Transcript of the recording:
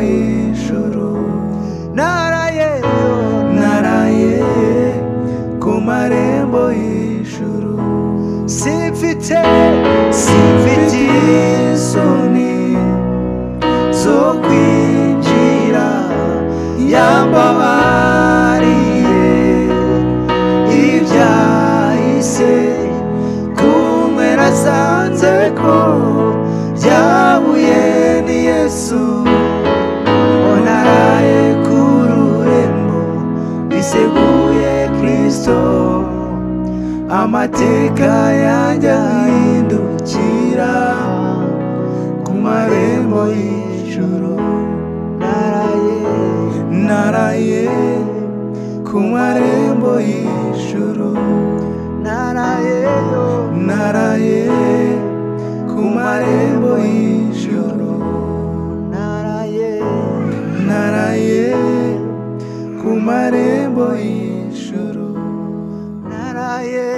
y'ijuru, naraye ku marembo y'ijuru, simfite isoni zo kwinjira, yambabariye ibyahise, kumwe nasanze ko byahuye ni Yesu. Naraye ku rurembo biseguye Kristo, amateka yanjye ahindukira ku marembo y'ijuru, naraye ku marembo y'ijuru, naraye ku marembo y'ijuru, naraye ku marembo y'ijuru, naraye